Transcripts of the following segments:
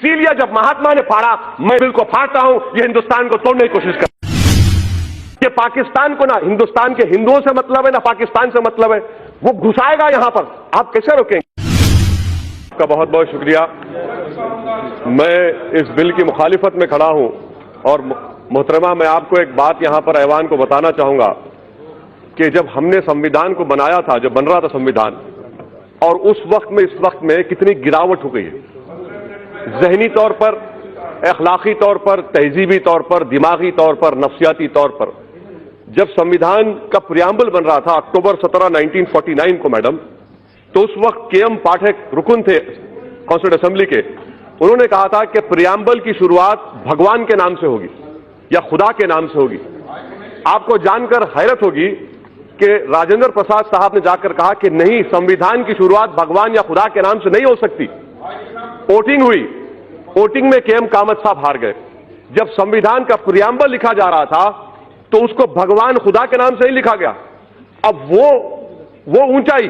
इसीलिए जब महात्मा ने फाड़ा, मैं बिल को फाड़ता हूं, ये हिंदुस्तान को तोड़ने की कोशिश कर, कि पाकिस्तान को ना हिंदुस्तान के हिंदुओं से मतलब है ना पाकिस्तान से मतलब है, वो घुसाएगा यहां पर, आप कैसे रोकेंगे? आपका बहुत बहुत शुक्रिया। मैं इस बिल की मुखालिफत में खड़ा हूं और मोहतरमा, मैं आपको एक बात यहां पर ऐवान को बताना चाहूंगा कि जब हमने संविधान को बनाया था, जब बन रहा था संविधान, और उस वक्त में इस वक्त में कितनी गिरावट हो गई है, ज़हनी तौर पर, अखलाकी तौर पर, तहजीबी तौर पर, दिमागी तौर पर, नफ्सियाती तौर पर। जब संविधान का प्रियम्बल बन रहा था अक्टूबर 17, 1949 को मैडम, तो उस वक्त के.एम. पाठक रुकन थे कॉन्स्टिट्यूंट असेंबली के, उन्होंने कहा था कि प्रियम्बल की शुरुआत भगवान के नाम से होगी या खुदा के नाम से होगी। आपको जानकर हैरत होगी कि राजेंद्र प्रसाद साहब ने जाकर कहा कि नहीं, संविधान की शुरुआत भगवान या खुदा के नाम से नहीं हो सकती। वोटिंग हुई, वोटिंग में के.एम. कामत साहब हार गए। जब संविधान का प्रियम्बल लिखा जा रहा था तो उसको भगवान खुदा के नाम से ही लिखा गया। अब वो ऊंचाई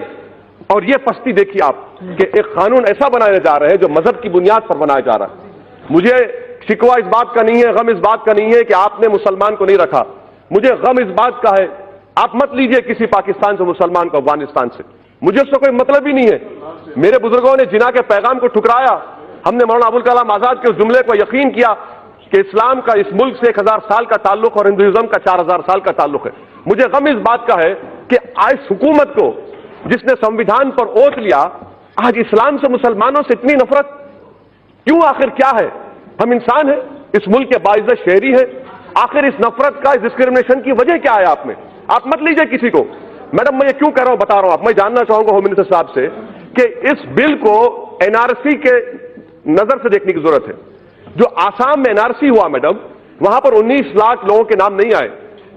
और ये पस्ती देखिए आप कि एक कानून ऐसा बनाने जा रहे हैं जो मजहब की बुनियाद पर बनाया जा रहा है। मुझे शिकवा इस बात का नहीं है, गम इस बात का नहीं है कि आपने मुसलमान को नहीं रखा। मुझे गम इस बात का है, आप मत लीजिए किसी पाकिस्तान से मुसलमान को, अफगानिस्तान से, मुझे उससे कोई मतलब ही नहीं है। मेरे बुजुर्गों ने जिना के पैगाम को ठुकराया, हमने मौलाना अबुल कलाम आजाद के उस जुमले को यकीन किया कि इस्लाम का इस मुल्क से 1000 साल का ताल्लुक और हिंदुइज्म का 4000 साल का ताल्लुक है। मुझे गम इस बात का है कि आज हुकूमत को, जिसने संविधान पर ओथ लिया, आज इस्लाम से, मुसलमानों से इतनी नफरत क्यों? आखिर क्या है? हम इंसान हैं, इस मुल्क के बाइज़्ज़त शहरी हैं, आखिर इस नफरत का, इस डिस्क्रिमिनेशन की वजह क्या है आप में? आप मत लीजिए किसी को। मैडम, मैं ये क्यों कह रहा हूं बता रहा हूं आप। मैं जानना चाहूंगा होम मिनिस्टर साहब से कि इस बिल को एनआरसी के नजर से देखने की जरूरत है। जो आसाम में एनआरसी हुआ मैडम, वहां पर 19 लाख लोगों के नाम नहीं आए,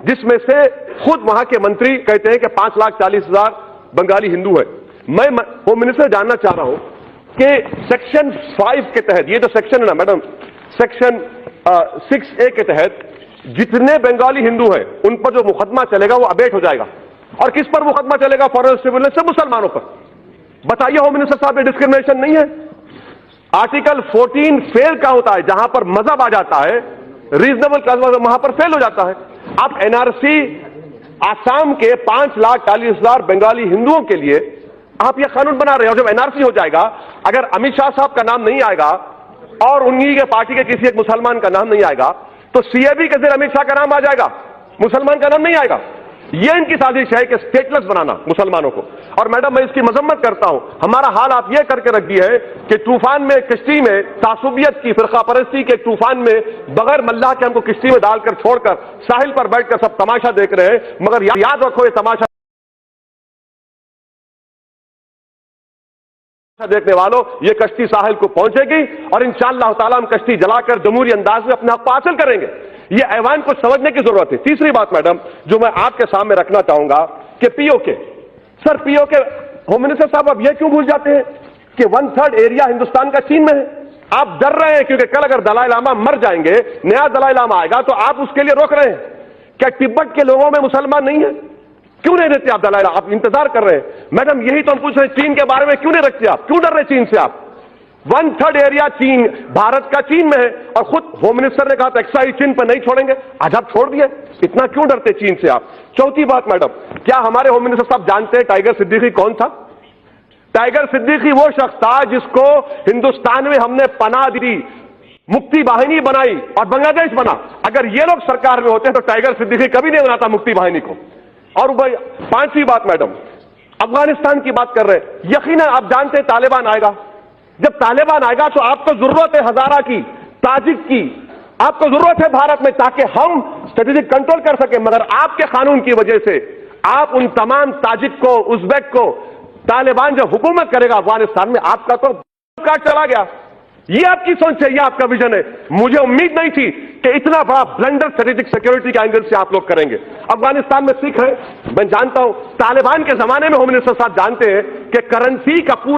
जिसमें से खुद वहां के मंत्री कहते हैं कि 5,40,000 बंगाली हिंदू है। मैं होम मिनिस्टर जानना चाह रहा हूं कि सेक्शन 5 के तहत, ये जो सेक्शन है ना मैडम, सेक्शन 6A के तहत जितने बंगाली हिंदू हैं उन पर जो मुकदमा चलेगा वो अबेट हो जाएगा। और किस पर मुकदमा चलेगा? फॉरेन सिविल से मुसलमानों पर। बताइए होम मिनिस्टर साहब, ये डिस्क्रिमिनेशन नहीं है? आर्टिकल 14 फेल का होता है, जहां पर मजहब आ जाता है, रीजनेबल क्लास वहां पर फेल हो जाता है। आप एनआरसी आसाम के 5,40,000 बंगाली हिंदुओं के लिए आप यह कानून बना रहे हैं, और जब एनआरसी हो जाएगा, अगर अमित शाह साहब का नाम नहीं आएगा और उन्हीं के पार्टी के किसी एक मुसलमान का नाम नहीं आएगा, तो सीएबी के जरिए अमित शाह का नाम आ जाएगा, मुसलमान का नाम नहीं आएगा। ये इनकी साजिश है कि स्टेटलेस बनाना मुसलमानों को। और मैडम, मैं इसकी मजम्मत करता हूं। हमारा हाल आप ये करके रख दिया है कि तूफान में, किश्ती में, तासुबियत की, फिरका परस्ती के तूफान में बगैर मल्लाह के हमको किश्ती में डालकर छोड़कर साहिल पर बैठकर सब तमाशा देख रहे हैं। मगर याद रखो, ये तमाशा देखने वालों, ये कश्ती साहिल को पहुंचेगी और इंशाअल्लाह ताला हम कश्ती जलाकर जमहूरी अंदाज में अपने हक को हासिल करेंगे। ये ऐवान को समझने की जरूरत है। तीसरी बात मैडम, जो मैं आपके सामने रखना चाहूंगा कि PoK, sir PoK, home minister साहब आप ये क्यों भूल जाते हैं कि 1/3 एरिया हिंदुस्तान का चीन में है? आप डर रहे हैं क्योंकि कल अगर दलाई लामा मर जाएंगे, नया दलाई लामा आएगा, तो आप उसके लिए रोक रहे हैं। क्या तिब्बत के लोगों में मुसलमान नहीं है? क्यों नहीं रहते आप दलाई लामा? आप इंतजार कर रहे हैं। मैडम, यही तो हम पूछ रहे हैं, चीन के बारे में क्यों नहीं रखते आप? क्यों डर रहे चीन से आप? 1/3 एरिया चीन, भारत का चीन में है, और खुद होम मिनिस्टर ने कहा था एक्साइज चीन पर नहीं छोड़ेंगे। आज आप छोड़ दिए, इतना क्यों डरते चीन से आप? चौथी बात मैडम, क्या हमारे होम मिनिस्टर साहब जानते हैं टाइगर सिद्दीकी कौन था? टाइगर सिद्दीकी वो शख्स था जिसको हिंदुस्तान में हमने पनाह दी, मुक्ति वाहिनी बनाई और बांग्लादेश बना। अगर ये लोग सरकार में होते तो टाइगर सिद्दीकी कभी नहीं बनाता मुक्ति वाहिनी को। और भाई, पांचवी बात मैडम, अफगानिस्तान की बात कर रहे हैं। यकीनन आप जानते हैं तालिबान आएगा। जब तालिबान आएगा तो आपको जरूरत है हजारा की, ताजिक की, आपको जरूरत है भारत में, ताकि हम स्ट्रेटेजिक कंट्रोल कर सके। मगर आपके कानून की वजह से आप उन तमाम ताजिक को, उज्बेक को, तालिबान जब हुकूमत करेगा अफगानिस्तान में, आपका तो कार्ड चला गया। ये आपकी सोच है, ये आपका विजन है। मुझे उम्मीद नहीं थी कि इतना बड़ा ब्लंडर स्ट्रेटेजिक सिक्योरिटी के एंगल से आप लोग करेंगे। अफगानिस्तान में सिख है, मैं जानता हूं। तालिबान के जमाने में होम मिनिस्टर साहब जानते हैं कि करेंसी का पूरा